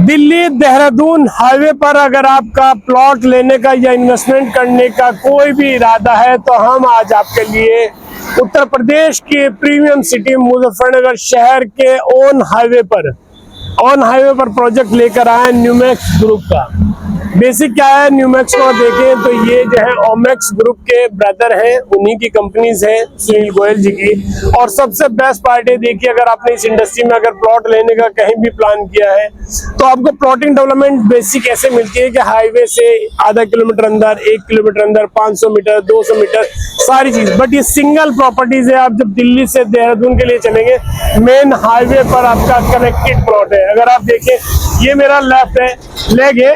Delhi Dehradun highway पर अगर आपका प्लॉट लेने का या इन्वेस्टमेंट करने का कोई भी इरादा है तो हम आज आपके लिए उत्तर प्रदेश के प्रीमियम सिटी मुजफ्फरनगर शहर के ऑन हाईवे पर प्रोजेक्ट लेकर आए न्यूमैक्स ग्रुप का। बेसिक क्या है न्यूमैक्स को देखें तो ये जो है ओमेक्स ग्रुप के ब्रदर हैं, उन्हीं की कंपनीज है सुनील गोयल जी की। और सबसे बेस्ट पार्ट है, देखिए अगर आपने इस इंडस्ट्री में अगर प्लॉट लेने का कहीं भी प्लान किया है तो आपको प्लॉटिंग डेवलपमेंट बेसिक ऐसे मिलती है कि हाईवे से आधा किलोमीटर अंदर, 1 किलोमीटर अंदर, 500 मीटर, 200 मीटर सारी चीज। बट ये सिंगल प्रॉपर्टीज है। आप जब दिल्ली से देहरादून के लिए चलेंगे मेन हाईवे पर आपका कनेक्टेड प्लॉट है। अगर आप देखें ये मेरा लेफ्ट है लेग है,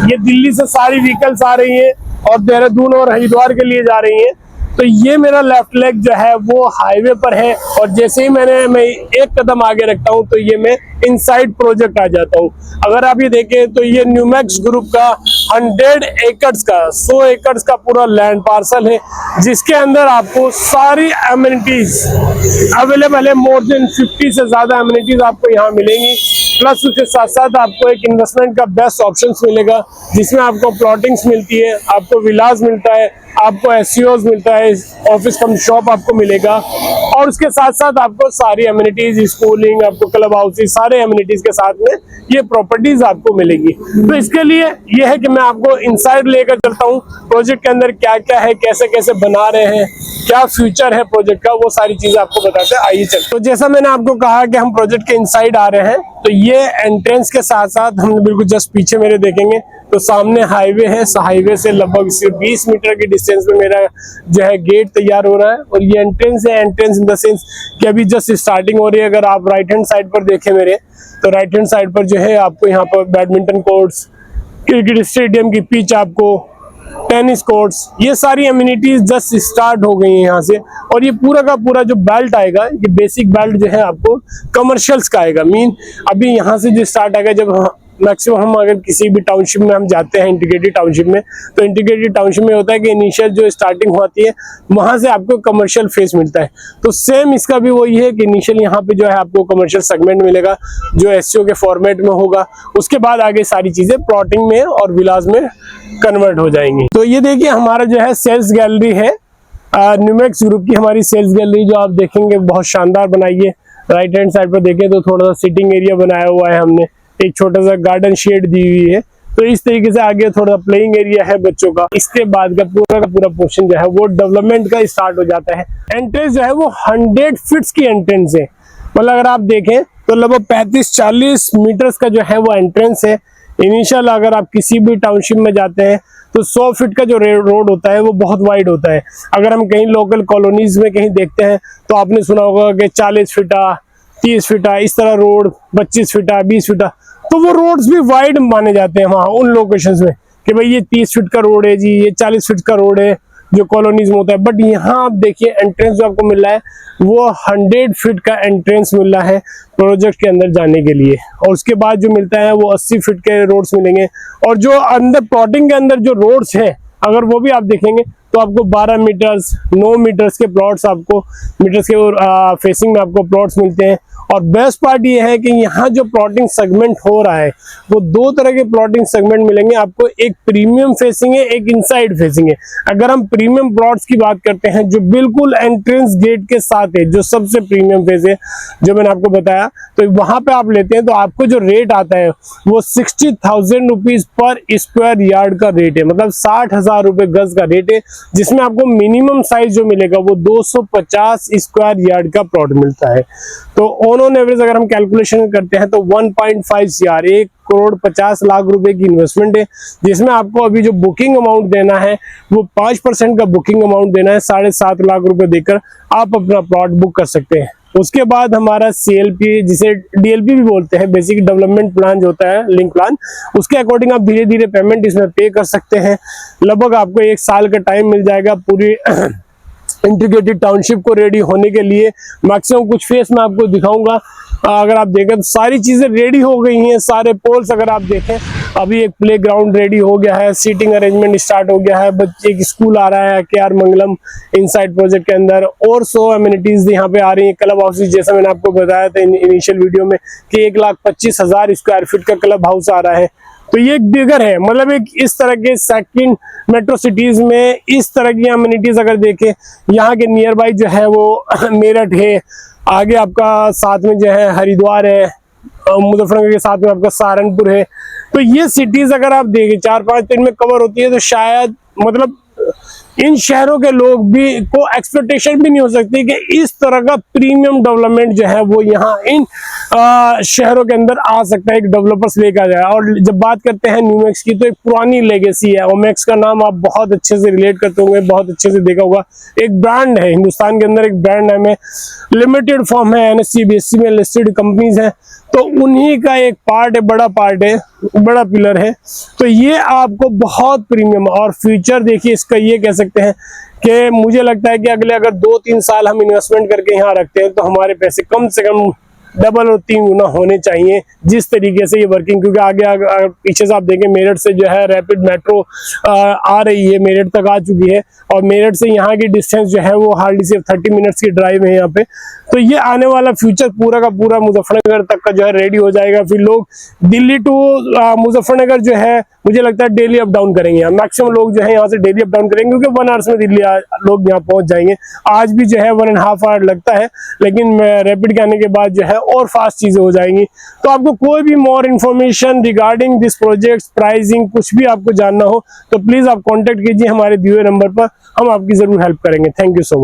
ये दिल्ली से सारी व्हीकल्स आ रही हैं और देहरादून और हरिद्वार के लिए जा रही हैं। तो ये मेरा लेफ्ट लेग जो है वो हाईवे पर है और जैसे ही मैं एक कदम आगे रखता हूँ तो ये मैं इनसाइड प्रोजेक्ट आ जाता हूँ। अगर आप ये देखें तो ये न्यूमैक्स ग्रुप का 100 एकड़्स का 100 एकड़्स का पूरा लैंड पार्सल है जिसके अंदर आपको सारी एमिनिटीज अवेलेबल है। मोर देन 50 से ज्यादा एमिनिटीज आपको यहाँ मिलेंगी। प्लस उसके साथ साथ आपको एक इन्वेस्टमेंट का बेस्ट ऑप्शंस मिलेगा जिसमें आपको प्लॉटिंग्स मिलती है, आपको विलास मिलता है, आपको एसईओज मिलता है, ऑफिस कम शॉप आपको मिलेगा और उसके साथ साथ आपको सारी एमिनिटीज, स्कूलिंग, आपको क्लब हाउसेस, सारे एमिनिटीज के साथ में ये प्रॉपर्टीज आपको मिलेगी। तो इसके लिए ये है कि मैं आपको इनसाइड लेकर चलता हूँ प्रोजेक्ट के अंदर क्या क्या है, कैसे कैसे बना रहे हैं, क्या फ्यूचर है प्रोजेक्ट का, वो सारी चीजें आपको बताते हैं। आइए चलते। तो जैसा मैंने आपको कहा कि हम प्रोजेक्ट के इनसाइड आ रहे हैं तो ये एंट्रेंस के साथ साथ हम बिल्कुल जस्ट पीछे मेरे देखेंगे तो सामने हाईवे है। हाईवे से लगभग सिर्फ 20 मीटर की डिस्टेंस में मेरा जो है गेट तैयार हो रहा है और ये एंट्रेंस है। एंट्रेंस इन द सेंस कि अभी जस्ट स्टार्टिंग हो रही है। अगर आप राइट हैंड साइड पर देखें मेरे तो राइट हैंड साइड पर जो है आपको यहाँ पर बैडमिंटन कोर्ट्स, क्रिकेट स्टेडियम की पिच, आपको टेनिस कोर्ट्स, ये सारी एमिनिटीज जस्ट स्टार्ट हो गई हैं यहाँ से। और ये पूरा का पूरा जो बेल्ट आएगा ये बेसिक बेल्ट जो है आपको कमर्शियल्स का आएगा। मीन अभी यहाँ से जो स्टार्ट आएगा, जब मैक्सिमम हम अगर किसी भी टाउनशिप में हम जाते हैं इंटीग्रेटेड टाउनशिप में, तो इंटीग्रेटेड टाउनशिप में होता है कि इनिशियल जो स्टार्टिंग होती है वहां से आपको कमर्शियल फेस मिलता है। तो सेम इसका भी वही है कि इनिशियल यहाँ पे जो है आपको कमर्शियल सेगमेंट मिलेगा जो एसईओ के फॉर्मेट में होगा। उसके बाद आगे सारी चीजें प्लॉटिंग में और विलास में कन्वर्ट हो जाएंगी। तो ये देखिए हमारा जो है सेल्स गैलरी है, न्यूमैक्स ग्रुप की हमारी सेल्स गैलरी जो आप देखेंगे बहुत शानदार बनाई है। राइट हैंड साइड पर देखें तो थोड़ा सा सिटिंग एरिया बनाया हुआ है हमने, एक छोटा सा गार्डन शेड दी हुई है। तो इस तरीके से आगे थोड़ा प्लेइंग एरिया है बच्चों का। इसके बाद का पूरा पोर्शन जो है वो डेवलपमेंट का स्टार्ट हो जाता है। एंट्रेंस जो है वो 100 फीट्स की एंट्रेंस है। मतलब अगर आप देखें तो लगभग 35-40 मीटर्स का जो है वो एंट्रेंस है। इनिशियल अगर आप किसी भी टाउनशिप में जाते हैं तो 100 फीट का जो रोड होता है वो बहुत वाइड होता है। अगर हम कहीं लोकल कॉलोनीज में कहीं देखते हैं तो आपने सुना होगा कि 40 फीटा, 30 फीटा इस तरह रोड, 25 फीटा, 20 फीटा, तो वो रोड्स भी वाइड माने जाते हैं वहां उन लोकेशंस में कि भाई ये 30 फीट का रोड है जी, ये 40 फीट का रोड है जो कॉलोनीज में होता है। बट यहाँ आप देखिए एंट्रेंस जो आपको मिल रहा है वो 100 फीट का एंट्रेंस मिल रहा है प्रोजेक्ट के अंदर जाने के लिए। और उसके बाद जो मिलता है वो 80 फीट के रोड्स मिलेंगे। और जो अंदर प्लॉटिंग के अंदर जो रोड्स हैं अगर वो भी आप देखेंगे तो आपको 12 मीटर्स, 9 मीटर्स के प्लॉट्स, आपको मीटर्स के फेसिंग में आपको प्लॉट्स मिलते हैं। और बेस्ट पार्ट ये है कि यहाँ जो प्लॉटिंग सेगमेंट हो रहा है वो 2 तरह के प्लॉटिंग सेगमेंट मिलेंगे आपको। एक प्रीमियम फेसिंग है, एक इनसाइड फेसिंग है। अगर हम प्रीमियम प्लॉट्स की बात करते हैं जो बिल्कुल एंट्रेंस गेट के साथ है, जो सबसे प्रीमियम फेस है जो मैंने आपको बताया, तो वहां पे आप लेते हैं तो आपको जो रेट आता है वो 60,000 रुपीज पर स्क्वायर यार्ड का रेट है। मतलब 60,000 रुपए गज का रेट है जिसमें आपको मिनिमम साइज जो मिलेगा वो 250 स्क्वायर यार्ड का प्लॉट मिलता है। तो ऑन एवरेज अगर हम कैलकुलेशन करते हैं तो 1.5 CR, 1,50,00,000 रुपए की इन्वेस्टमेंट है जिसमें आपको अभी जो बुकिंग अमाउंट देना है वो 5% का बुकिंग अमाउंट देना है। 7.5 लाख रुपए देकर आप अपना प्लॉट बुक कर सकते हैं। उसके बाद हमारा CLP, जिसे DLP भी बोलते हैं, बेसिक डेवलपमेंट प्लान जो होता है, लिंक प्लान, उसके अकॉर्डिंग आप धीरे धीरे पेमेंट इसमें पे कर सकते हैं। लगभग आपको 1 साल का टाइम मिल जाएगा पूरी इंटीग्रेटेड टाउनशिप को रेडी होने के लिए। मैक्सिमम कुछ फेस मैं आपको दिखाऊंगा। अगर आप देखें तो सारी चीजें रेडी हो गई हैं। सारे पोल्स अगर आप देखें अभी एक प्ले ग्राउंड रेडी हो गया है, सीटिंग अरेंजमेंट स्टार्ट हो गया है, बच्चे की स्कूल आ रहा है KR मंगलम इनसाइड प्रोजेक्ट के अंदर, और 100 एमिनिटीज यहाँ पे आ रही है। क्लब हाउस जैसा मैंने आपको बताया था इनिशियल वीडियो में कि 1,25,000 स्क्वायर फीट का क्लब हाउस आ रहा है। तो ये एक बिगर है, मतलब एक इस तरह के सेकंड मेट्रो सिटीज में इस तरह की अम्यूनिटीज अगर देखें, यहाँ के नियर बाई जो है वो मेरठ है, आगे आपका साथ में जो है हरिद्वार है, मुजफ्फरनगर के साथ में आपका सहारनपुर है। तो ये सिटीज अगर आप देखें 4-5 दिन में कवर होती है, तो शायद मतलब इन शहरों के लोग भी को एक्सपेक्टेशन भी नहीं हो सकती कि इस तरह का प्रीमियम डेवलपमेंट जो है वो यहाँ इन शहरों के अंदर आ सकता है, एक डेवलपर्स लेकर जाए। और जब बात करते हैं न्यूमैक्स की, तो एक पुरानी लेगेसी है। ओमैक्स का नाम आप बहुत अच्छे से रिलेट करते होंगे, बहुत अच्छे से देखा होगा, एक ब्रांड है हिंदुस्तान के अंदर, एक ब्रांड है, लिमिटेड फॉर्म है, NSE BSE में लिस्टेड कंपनीज है, तो उन्हीं का एक पार्ट है, बड़ा पार्ट है, बड़ा पिलर है। तो ये आपको बहुत प्रीमियम, और फ्यूचर देखिए इसका ये कह सकते हैं कि मुझे लगता है कि अगले अगर 2-3 साल हम इन्वेस्टमेंट करके यहाँ रखते हैं तो हमारे पैसे कम से कम डबल और 3 गुना होने चाहिए, जिस तरीके से ये वर्किंग। क्योंकि आगे पीछे से आप देखें मेरठ से जो है रैपिड मेट्रो आ रही है, मेरठ तक आ चुकी है, और मेरठ से यहाँ की डिस्टेंस जो है वो हार्डली सिर्फ 30 मिनट्स की ड्राइव है यहाँ पे। तो ये आने वाला फ्यूचर पूरा का पूरा मुजफ्फरनगर तक का जो है रेडी हो जाएगा। फिर लोग दिल्ली टू मुजफ्फरनगर जो है मुझे लगता है डेली अप डाउन करेंगे, मैक्सिमम लोग जो है यहाँ से डेली अप डाउन करेंगे, क्योंकि 1 आवर्स में दिल्ली लोग यहाँ पहुंच जाएंगे। आज भी जो है 1.5 आवर लगता है, लेकिन रैपिड के आने के बाद जो है और फास्ट चीजें हो जाएंगी। तो आपको कोई भी more information regarding this project, pricing, कुछ भी आपको जानना हो तो प्लीज आप कॉन्टेक्ट कीजिए हमारे दिए हुए नंबर पर, हम आपकी जरूर हेल्प करेंगे। Thank you so much.